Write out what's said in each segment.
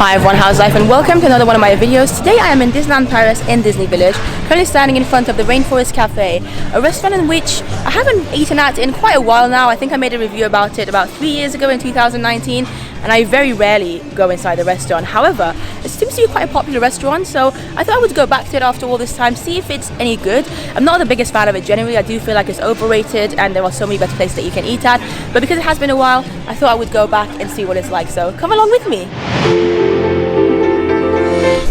Hi everyone, how's life, and welcome to another one of my videos. Today I am in Disneyland Paris in Disney Village, currently standing in front of the Rainforest Cafe, a restaurant in which I haven't eaten at in quite a while now. I think I made a review about it about 3 years ago in 2019, and I very rarely go inside the restaurant. However, it seems to be quite a popular restaurant, so I thought I would go back to it after all this time, see if it's any good. I'm not the biggest fan of it generally. I do feel like it's overrated and there are so many better places that you can eat at, but because it has been a while, I thought I would go back and see what it's like, so come along with me.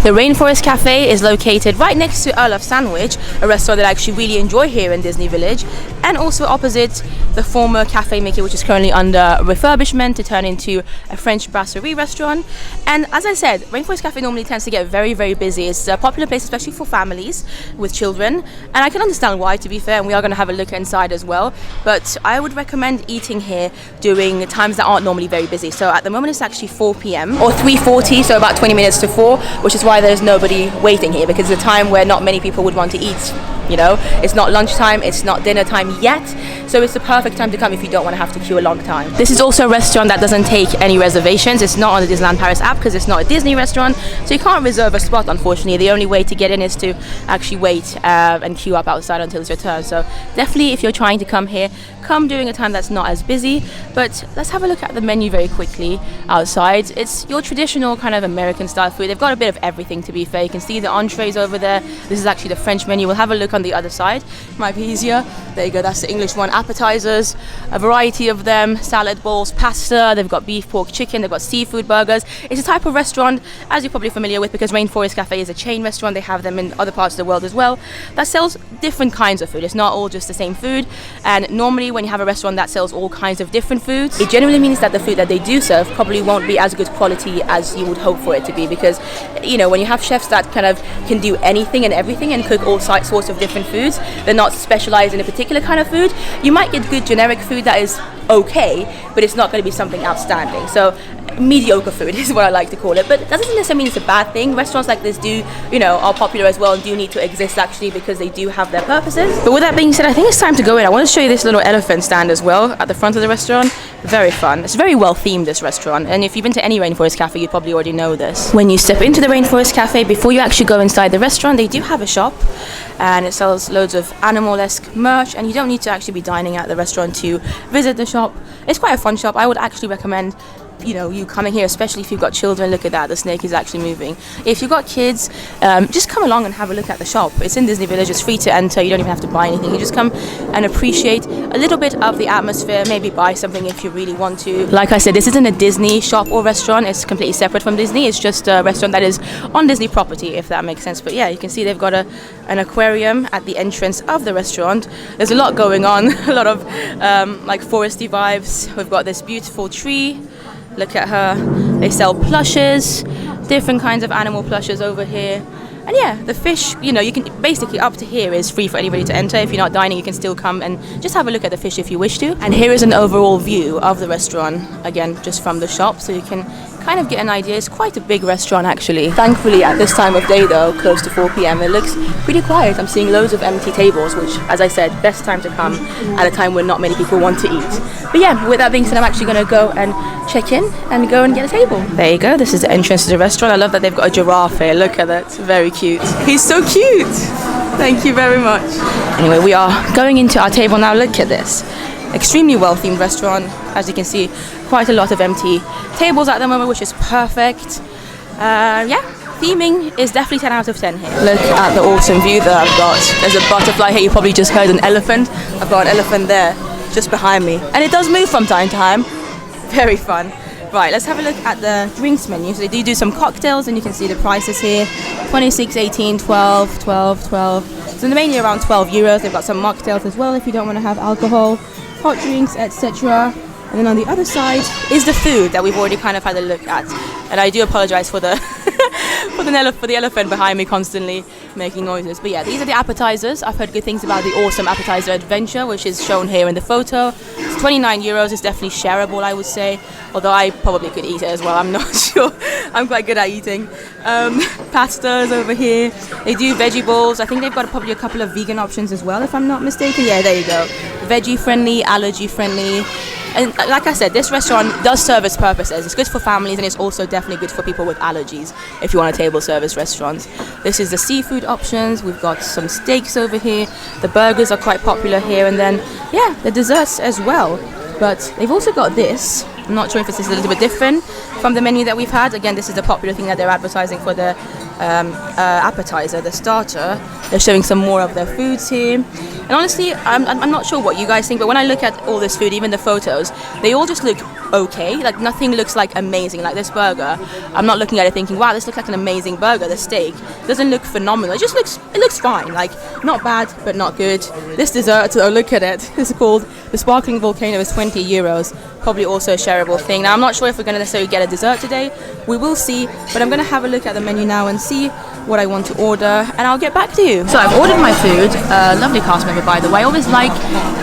The Rainforest Cafe is located right next to Earl of Sandwich, a restaurant that I actually really enjoy here in Disney Village, and also opposite the former Cafe Mickey, which is currently under refurbishment to turn into a French brasserie restaurant. And as I said, Rainforest Cafe normally tends to get very, very busy. It's a popular place, especially for families with children, and I can understand why, to be fair, and we are going to have a look inside as well. But I would recommend eating here during times that aren't normally very busy. So at the moment it's actually 4 p.m. or 3:40, so about 20 minutes to 4, which is why there's nobody waiting here, because it's a time where not many people would want to eat. You know, it's not lunchtime, it's not dinner time yet, so it's the perfect time to come if you don't want to have to queue a long time. This is also a restaurant that doesn't take any reservations. It's not on the Disneyland Paris app because it's not a Disney restaurant, so you can't reserve a spot, unfortunately. The only way to get in is to actually wait and queue up outside until it's your turn. So definitely, if you're trying to come here, come during a time that's not as busy. But let's have a look at the menu very quickly outside. It's your traditional kind of American style food. They've got a bit of everything, to be fair. You can see the entrees over there. This is actually the French menu. We'll have a look on the other side, might be easier. There you go, that's the English one. Appetizers, a variety of them, salad bowls, pasta, they've got beef, pork, chicken, they've got seafood burgers. It's a type of restaurant, as you're probably familiar with, because Rainforest Cafe is a chain restaurant. They have them in other parts of the world as well, that sells different kinds of food. It's not all just the same food, and normally when you have a restaurant that sells all kinds of different foods, it generally means that the food that they do serve probably won't be as good quality as you would hope for it to be, because, you know, when you have chefs that kind of can do anything and everything and cook all sorts of different foods, they're not specialized in a particular kind of food, you might get good generic food that is okay, but it's not going to be something outstanding. So mediocre food is what I like to call it, but that doesn't necessarily mean it's a bad thing. Restaurants like this do, you know, are popular as well and do need to exist actually, because they do have their purposes. But with that being said, I think it's time to go in. I want to show you this little elephant stand as well at the front of the restaurant. Very fun. It's very well themed, this restaurant, and if you've been to any Rainforest Cafe, you probably already know this. When you step into the Rainforest Cafe, before you actually go inside the restaurant, they do have a shop, and it sells loads of animal-esque merch, and you don't need to actually be dining at the restaurant to visit the shop. It's quite a fun shop. I would actually recommend, you know, you coming here, especially if you've got children. Look at that, the snake is actually moving. If you've got kids, just come along and have a look at the shop. It's in Disney Village, it's free to enter, you don't even have to buy anything. You just come and appreciate a little bit of the atmosphere, maybe buy something if you really want to. Like I said, this isn't a Disney shop or restaurant, it's completely separate from Disney. It's just a restaurant that is on Disney property, if that makes sense. But yeah, you can see they've got an aquarium at the entrance of the restaurant. There's a lot going on, a lot of like foresty vibes. We've got this beautiful tree. Look at her. They sell plushes, different kinds of animal plushes over here. And yeah, the fish, you know, you can basically, up to here is free for anybody to enter. If you're not dining, you can still come and just have a look at the fish if you wish to. And here is an overall view of the restaurant, again, just from the shop, so you can kind of get an idea. It's quite a big restaurant actually. Thankfully at this time of day though, close to 4 p.m, it looks pretty quiet. I'm seeing loads of empty tables, which, as I said, best time to come at a time when not many people want to eat. But yeah, with that being said, I'm actually going to go and check in and go and get a table. There you go, this is the entrance to the restaurant. I love that they've got a giraffe here. Look at that, it's very cute. He's so cute. Thank you very much. Anyway, we are going into our table now. Look at this. Extremely well themed restaurant. As you can see, quite a lot of empty tables at the moment, which is perfect. Yeah, theming is definitely 10 out of 10 here. Look at the awesome view that I've got. There's a butterfly here. You probably just heard an elephant. I've got an elephant there just behind me, and it does move from time to time. Very fun. Right, let's have a look at the drinks menu. So they do some cocktails, and you can see the prices here. 26, 18, 12, 12, 12. So they're mainly around 12 euros. They've got some mocktails as well if you don't want to have alcohol, hot drinks, etc. And then on the other side is the food that we've already kind of had a look at. And I do apologize for the for the elephant behind me constantly making noises. But yeah, these are the appetizers. I've heard good things about the awesome appetizer adventure, which is shown here in the photo. It's 29 euros. It's definitely shareable, I would say. Although I probably could eat it as well. I'm not sure. I'm quite good at eating. Pastas over here. They do veggie bowls. I think they've got probably a couple of vegan options as well, if I'm not mistaken. Yeah, there you go. Veggie friendly, allergy friendly. And like I said, this restaurant does serve its purposes. It's good for families, and it's also definitely good for people with allergies if you want a table service restaurant. This is the seafood options. We've got some steaks over here. The burgers are quite popular here, and then yeah, the desserts as well. But they've also got this. I'm not sure if this is a little bit different from the menu that we've had. Again, this is the popular thing that they're advertising for the appetizer, the starter. They're showing some more of their foods here. And honestly, I'm not sure what you guys think, but when I look at all this food, even the photos, they all just look okay. Like nothing looks like amazing. Like this burger, I'm not looking at it thinking, wow, this looks like an amazing burger. The steak doesn't look phenomenal. It looks fine. Like not bad, but not good. This dessert, oh look at it. It's called the Sparkling Volcano. Is €20. Probably also a shareable thing. Now I'm not sure if we're going to necessarily get a dessert today. We will see, but I'm going to have a look at the menu now and see what I want to order, and I'll get back to you. So I've ordered my food. Lovely cast member, by the way. I always like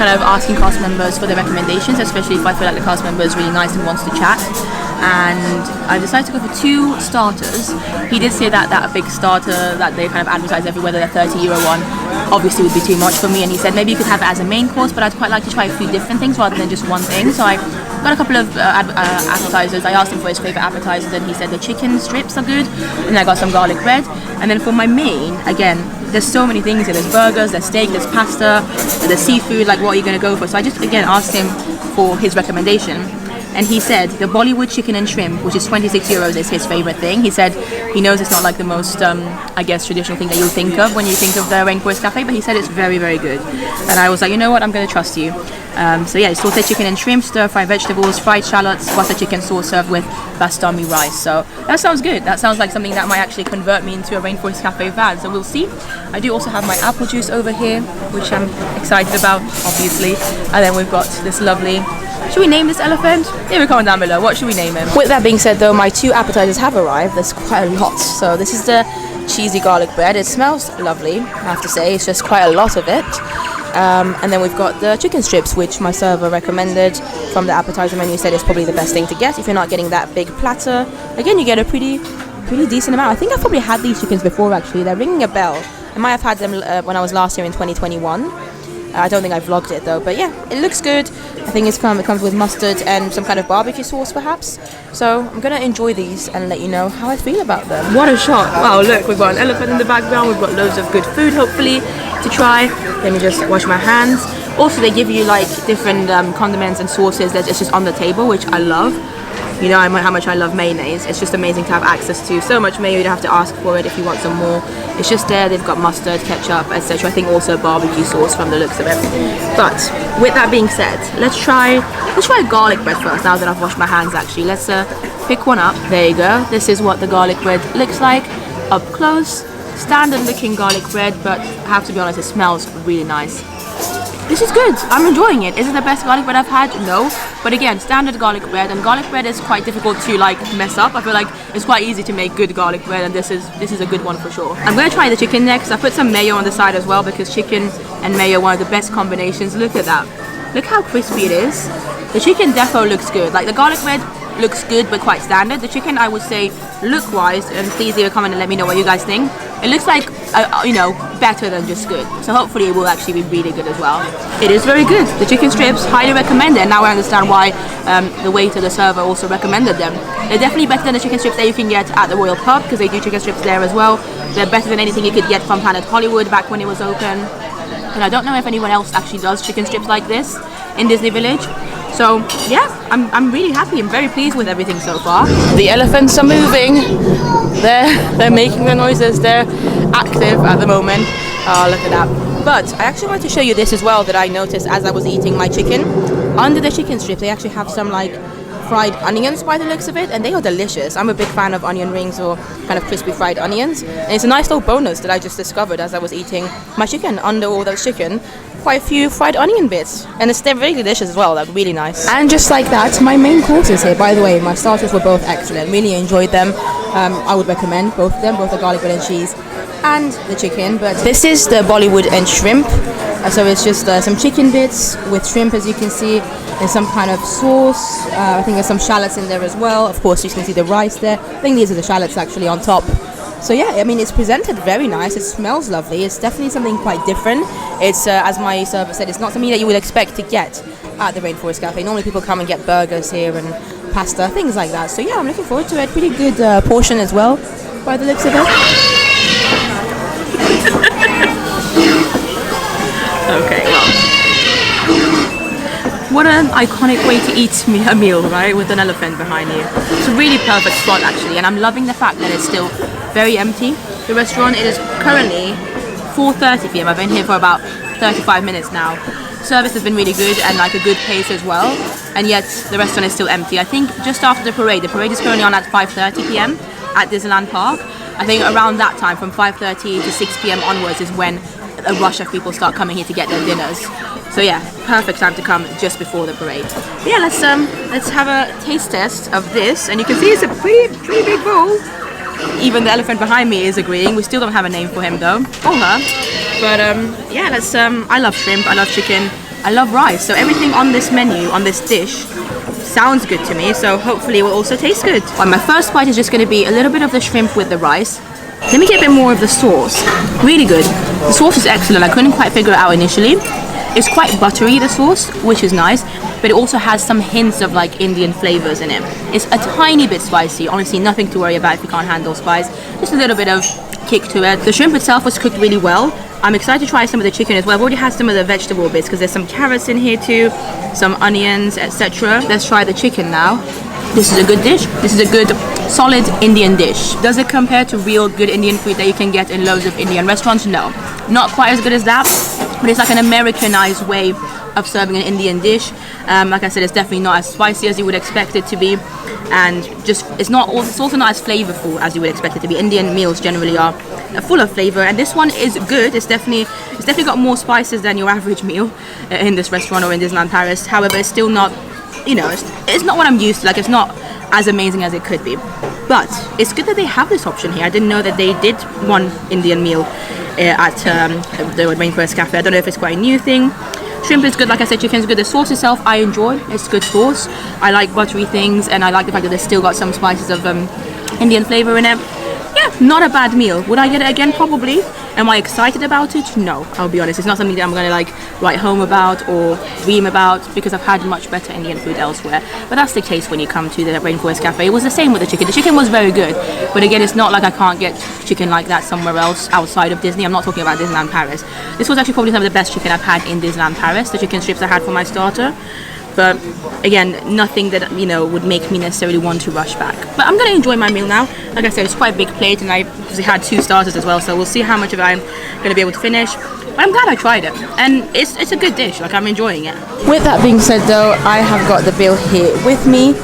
kind of asking cast members for their recommendations, especially if I feel like the cast member is really nice and wants to chat. And I decided to go for 2 starters. He did say that that big starter that they kind of advertise everywhere, the €30 one, obviously would be too much for me, and he said maybe you could have it as a main course, but I'd quite like to try a few different things rather than just one thing. So I got a couple of appetizers. I asked him for his favorite appetizers, and he said the chicken strips are good, and I got some garlic bread. And then for my main, again, there's so many things here. There's burgers, there's steak, there's pasta, there's seafood. Like, what are you going to go for? So I just again asked him for his recommendation. And he said the Bollywood chicken and shrimp, which is €26, is his favorite thing. He said he knows it's not like the most, I guess, traditional thing that you'll think of when you think of the Rainforest Cafe, but he said it's very, very good. And I was like, you know what, I'm going to trust you. So yeah, it's sauteed chicken and shrimp, stir-fried vegetables, fried shallots, butter chicken sauce served with bastami rice. So that sounds good. That sounds like something that might actually convert me into a Rainforest Cafe fan. So we'll see. I do also have my apple juice over here, which I'm excited about, obviously. And then we've got this lovely... Should we name this elephant? Leave a comment down below. What should we name him? With that being said though, my 2 appetizers have arrived. There's quite a lot. So this is the cheesy garlic bread. It smells lovely, I have to say. It's just quite a lot of it. And then we've got the chicken strips, which my server recommended from the appetizer menu. Said it's probably the best thing to get if you're not getting that big platter. Again, you get a pretty decent amount. I think I've probably had these chickens before actually. They're ringing a bell. I might have had them when I was last here in 2021. I don't think I vlogged it though, but yeah, it looks good. I think it comes with mustard and some kind of barbecue sauce perhaps. So I'm gonna enjoy these and let you know how I feel about them. What a shot. Wow, look, we've got an elephant in the background. We've got loads of good food hopefully to try. Let me just wash my hands. Also, they give you like different condiments and sauces that it's just on the table, which I love. You know how much I love mayonnaise. It's just amazing to have access to so much mayo. You don't have to ask for it if you want some more. It's just there. They've got mustard, ketchup, etc. I think also barbecue sauce from the looks of it. But with that being said, let's try garlic bread first. Now that I've washed my hands, actually, let's pick one up. There you go. This is what the garlic bread looks like up close. Standard looking garlic bread, but I have to be honest, it smells really nice. This is good. I'm enjoying it. Is it the best garlic bread I've had? No. But again, standard garlic bread, and garlic bread is quite difficult to like mess up. I feel like it's quite easy to make good garlic bread, and this is a good one for sure. I'm gonna try the chicken next. I put some mayo on the side as well because chicken and mayo are one of the best combinations. Look at that. Look how crispy it is. The chicken defo looks good. Like the garlic bread looks good but quite standard. The chicken, I would say, look wise, and please leave a comment and let me know what you guys think. It looks like you know, better than just good, so hopefully it will actually be really good as well. It is very good. The chicken strips, highly recommended. Now I understand why the waiter, the server, also recommended them. They're definitely better than the chicken strips that you can get at the Royal Pub, because they do chicken strips there as well. They're better than anything you could get from Planet Hollywood back when it was open, and I don't know if anyone else actually does chicken strips like this in Disney Village. So yeah, I'm really happy. I'm very pleased with everything so far. The elephants are moving. They're making the noises. They're active at the moment. Oh, look at that. But I actually wanted to show you this as well that I noticed as I was eating my chicken. Under the chicken strip, they actually have some like fried onions by the looks of it, and they are delicious. I'm a big fan of onion rings or kind of crispy fried onions, and it's a nice little bonus that I just discovered as I was eating my chicken. Under all those chicken, quite a few fried onion bits, and they're very delicious as well. They're really nice. And just like that, my main courses here. By the way, my starters were both excellent. Really enjoyed them. I would recommend both of them, both the garlic bread and cheese and the chicken. But this is the Bollywood and shrimp. So it's just some chicken bits with shrimp, as you can see, and some kind of sauce. I think there's some shallots in there as well. Of course, you can see the rice there. I think these are the shallots actually on top. So yeah, I mean, it's presented very nice. It smells lovely. It's definitely something quite different. It's as my server said, it's not something that you would expect to get at the Rainforest Cafe. Normally people come and get burgers here and pasta, things like that. So yeah, I'm looking forward to it. Pretty good portion as well, by the looks of it. Okay, well. What an iconic way to eat a meal, right? With an elephant behind you. It's a really perfect spot actually, and I'm loving the fact that it's still very empty. The restaurant, it is currently 4:30 p.m. I've been here for about 35 minutes now. Service has been really good and like a good pace as well, and yet the restaurant is still empty. I think just after the parade is currently on at 5:30 p.m. at Disneyland Park. I think around that time, from 5:30 to 6 p.m. onwards, is when a rush of people start coming here to get their dinners. So yeah, perfect time to come just before the parade. But yeah, let's have a taste test of this, and you can see it's a pretty big bowl. Even the elephant behind me is agreeing. We still don't have a name for him though, or her. But yeah, let's. I love shrimp, I love chicken, I love rice. So everything on this menu, on this dish, sounds good to me. So hopefully it will also taste good. Well, my first bite is just going to be a little bit of the shrimp with the rice. Let me get a bit more of the sauce. Really good. The sauce is excellent. I couldn't quite figure it out initially. It's quite buttery, the sauce, which is nice, but it also has some hints of like Indian flavors in it. It's a tiny bit spicy. Honestly, nothing to worry about if you can't handle spice. Just a little bit of kick to it. The shrimp itself was cooked really well. I'm excited to try some of the chicken as well. I've already had some of the vegetable bits because there's some carrots in here too, some onions, etc. Let's try the chicken now. This is a good dish. This is a good, solid Indian dish. Does it compare to real good Indian food that you can get in loads of Indian restaurants? No. Not quite as good as that, but it's like an Americanized way of serving an Indian dish. Like I said, it's definitely not as spicy as you would expect it to be, and just it's also not as flavorful as you would expect it to be. Indian meals generally are full of flavor, and this one is good. It's definitely got more spices than your average meal in this restaurant or in Disneyland Paris. However, it's still not, you know, it's not what I'm used to. Like, it's not as amazing as it could be, but it's good that they have this option here. I didn't know that they did one Indian meal at the Rainforest Cafe. I don't know if it's quite a new thing. Shrimp is good, like I said, chicken is good. The sauce itself I enjoy. It's good sauce. I like buttery things, and I like the fact that they've still got some spices of Indian flavor in it. Yeah, not a bad meal. Would I get it again? Probably. Am I excited about it? No, I'll be honest. It's not something that I'm going to like write home about or dream about, because I've had much better Indian food elsewhere. But that's the case when you come to the Rainforest Cafe. It was the same with the chicken. The chicken was very good, but again, it's not like I can't get chicken like that somewhere else outside of Disney. I'm not talking about Disneyland Paris. This was actually probably some of the best chicken I've had in Disneyland Paris. The chicken strips I had for my starter. But again, nothing that, you know, would make me necessarily want to rush back. But I'm going to enjoy my meal now. Like I said, it's quite a big plate, and I obviously had 2 starters as well, so we'll see how much of it I'm going to be able to finish. But I'm glad I tried it, and it's a good dish. Like, I'm enjoying it. With that being said though, I have got the bill here with me,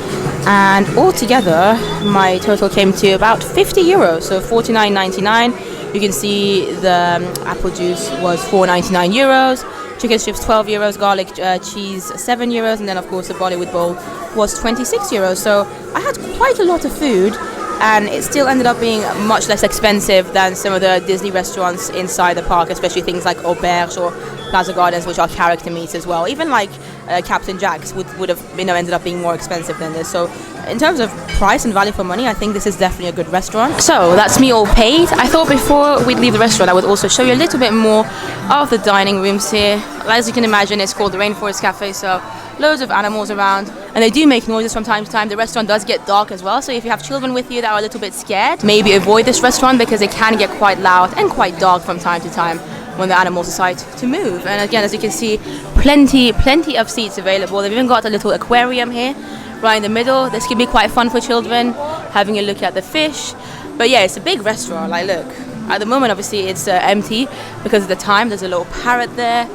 and altogether my total came to about 50 euros, so 49.99. You can see the apple juice was 4.99 euros. Chicken strips 12 euros, garlic cheese 7 euros, and then of course the Bollywood bowl was 26 euros. So I had quite a lot of food, and it still ended up being much less expensive than some of the Disney restaurants inside the park, especially things like Auberge or Plaza Gardens, which are character meats as well. Even like Captain Jack's would have, you know, ended up being more expensive than this. So in terms of price and value for money, I think this is definitely a good restaurant. So that's me all paid. I thought before we'd leave the restaurant, I would also show you a little bit more of the dining rooms here. As you can imagine, it's called the Rainforest Cafe, so loads of animals around, and they do make noises from time to time. The restaurant does get dark as well, so if you have children with you that are a little bit scared, maybe avoid this restaurant, because it can get quite loud and quite dark from time to time when the animals decide to move. And again, as you can see, plenty of seats available. They've even got a little aquarium here right in the middle. This can be quite fun for children, having a look at the fish. But yeah, it's a big restaurant. Like, look, at the moment obviously it's empty because of the time. There's a little parrot there.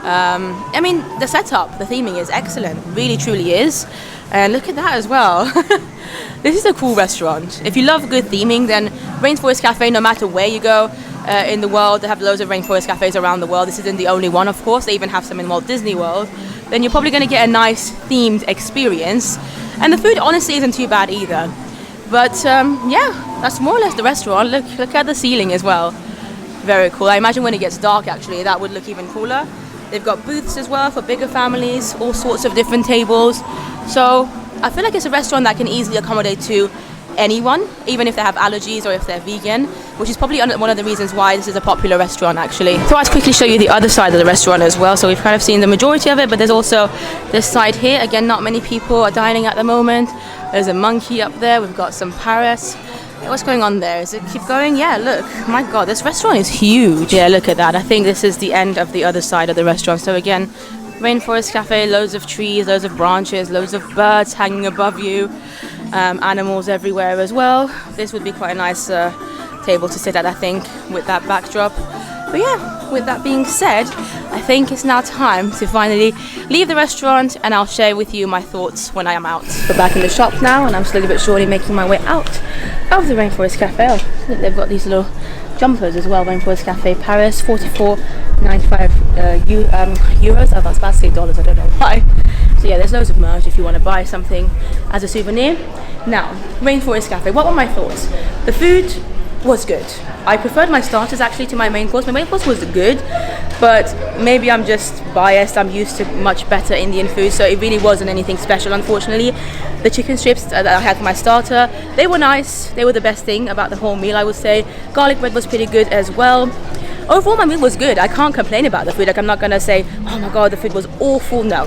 I mean, the setup, the theming is excellent, really truly is. And look at that as well. This is a cool restaurant. If you love good theming, then Rainforest Cafe, no matter where you go in the world, they have loads of Rainforest Cafes around the world. This isn't the only one, of course. They even have some in Walt Disney World. Then you're probably going to get a nice themed experience. And the food honestly isn't too bad either. But yeah, that's more or less the restaurant. Look at the ceiling as well. Very cool. I imagine when it gets dark, actually, that would look even cooler. They've got booths as well for bigger families, all sorts of different tables. So I feel like it's a restaurant that can easily accommodate to anyone, even if they have allergies or if they're vegan, which is probably one of the reasons why this is a popular restaurant actually. So I'll quickly show you the other side of the restaurant as well. So we've kind of seen the majority of it, but there's also this side here. Again, not many people are dining at the moment. There's a monkey up there. We've got some parrots. What's going on there? Does it keep going? Yeah, look. My God, this restaurant is huge. Yeah, look at that. I think this is the end of the other side of the restaurant. So again, Rainforest Cafe, loads of trees, loads of branches, loads of birds hanging above you, animals everywhere as well. This would be quite a nice table to sit at, I think, with that backdrop. But yeah, with that being said, I think it's now time to finally leave the restaurant, and I'll share with you my thoughts when I am out. We're back in the shop now, and I'm slowly but surely making my way out of the Rainforest Cafe. Oh, look, they've got these little jumpers as well. Rainforest Cafe Paris, 44.95 euros. I was about to say dollars, I don't know why. So yeah, there's loads of merch if you want to buy something as a souvenir. Now, Rainforest Cafe, what were my thoughts? The food was good. I preferred my starters actually to my main course. My main course was good, but maybe I'm just biased. I'm used to much better Indian food, so it really wasn't anything special, unfortunately. The chicken strips that I had for my starter, they were nice. They were the best thing about the whole meal, I would say. Garlic bread was pretty good as well. Overall, my meal was good. I can't complain about the food. Like, I'm not gonna say, oh my God, the food was awful. No,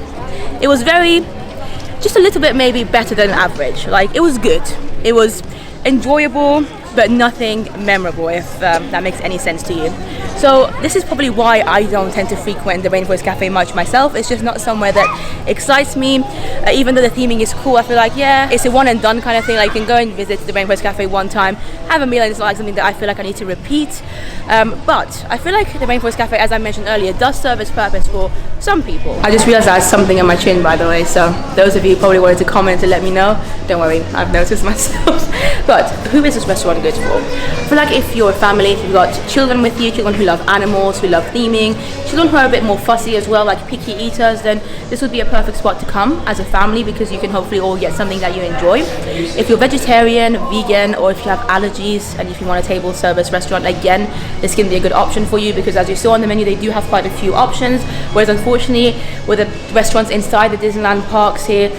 it was just a little bit maybe better than average. Like, it was good. It was enjoyable, but nothing memorable, if that makes any sense to you. So this is probably why I don't tend to frequent the Rainforest Cafe much myself. It's just not somewhere that excites me. Even though the theming is cool, I feel like, yeah, it's a one and done kind of thing. Like, you can go and visit the Rainforest Cafe one time, have a meal, and it's not like something that I feel like I need to repeat. But I feel like the Rainforest Cafe, as I mentioned earlier, does serve its purpose for some people. I just realized I had something on my chin, by the way, so those of you who probably wanted to comment to let me know, don't worry, I've noticed myself. But who is this restaurant good for? I feel like if you're a family, if you've got children with you, children who love animals, who love theming, children who are a bit more fussy as well, like picky eaters, then this would be a perfect spot to come as a family, because you can hopefully all get something that you enjoy. If you're vegetarian, vegan, or if you have allergies and if you want a table service restaurant, again, this can be a good option for you, because as you saw on the menu, they do have quite a few options, whereas unfortunately with the restaurants inside the Disneyland parks here,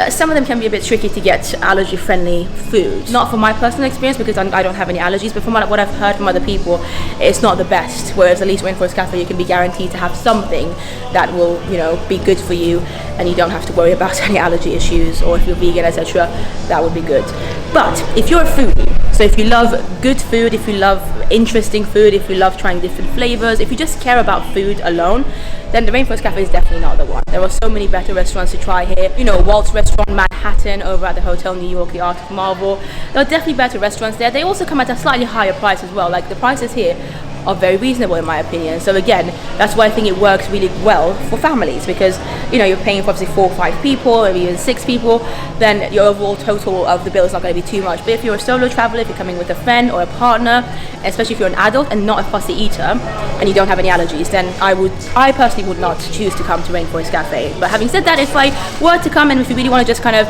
some of them can be a bit tricky to get allergy friendly food. Not from my personal experience, because I don't have any allergies, but from what I've heard from other people, it's not the best. Whereas at least Rainforest Cafe, you can be guaranteed to have something that will, you know, be good for you, and you don't have to worry about any allergy issues. Or if you're vegan, etc., that would be good. But if you're a foodie, so if you love good food, if you love interesting food, if you love trying different flavors, if you just care about food alone, then the Rainforest Cafe is definitely not the one. There are so many better restaurants to try here. You know, Walt's Restaurant, Manhattan, over at the Hotel New York, the Art of Marvel. There are definitely better restaurants there. They also come at a slightly higher price as well. Like, the prices here are very reasonable in my opinion. So again, that's why I think it works really well for families, because, you know, you're paying for obviously 4 or 5 people, maybe even 6 people, then your overall total of the bill is not going to be too much. But if you're a solo traveler, if you're coming with a friend or a partner, especially if you're an adult and not a fussy eater and you don't have any allergies, then I personally would not choose to come to Rainforest Cafe. But having said that, if I were to come and if you really want to just kind of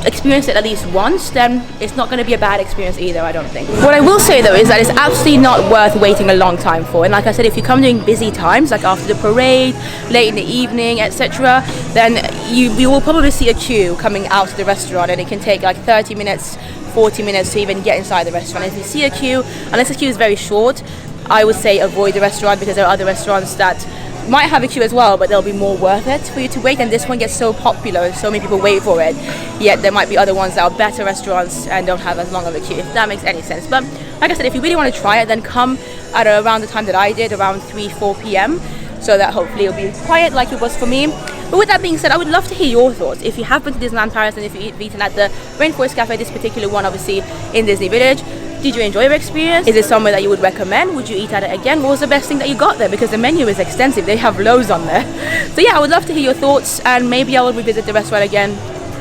experience it at least once, then it's not going to be a bad experience either, I don't think. What I will say though is that it's absolutely not worth waiting a long time for. And like I said, if you come during busy times, like after the parade, late in the evening, etc., then you will probably see a queue coming out to the restaurant, and it can take like 30 minutes, 40 minutes to even get inside the restaurant. If you see a queue, unless the queue is very short, I would say avoid the restaurant, because there are other restaurants that might have a queue as well, but they'll be more worth it for you to wait. And this one gets so popular, so many people wait for it, yet there might be other ones that are better restaurants and don't have as long of a queue, if that makes any sense. But like I said, if you really want to try it, then come at around the time that I did, around 3-4 p.m, so that hopefully it'll be quiet like it was for me. But with that being said, I would love to hear your thoughts. If you have been to Disneyland Paris, and if you've eaten at the Rainforest Cafe, this particular one obviously in Disney Village, did you enjoy your experience? Is it somewhere that you would recommend? Would you eat at it again? What was the best thing that you got there? Because the menu is extensive, they have loads on there. So yeah, I would love to hear your thoughts, and maybe I will revisit the restaurant again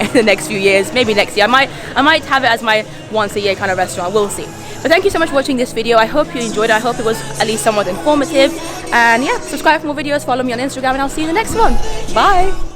in the next few years, maybe next year. I might have it as my once a year kind of restaurant, we'll see. But thank you so much for watching this video. I hope you enjoyed it. I hope it was at least somewhat informative. And yeah, subscribe for more videos, follow me on Instagram, and I'll see you in the next one. Bye!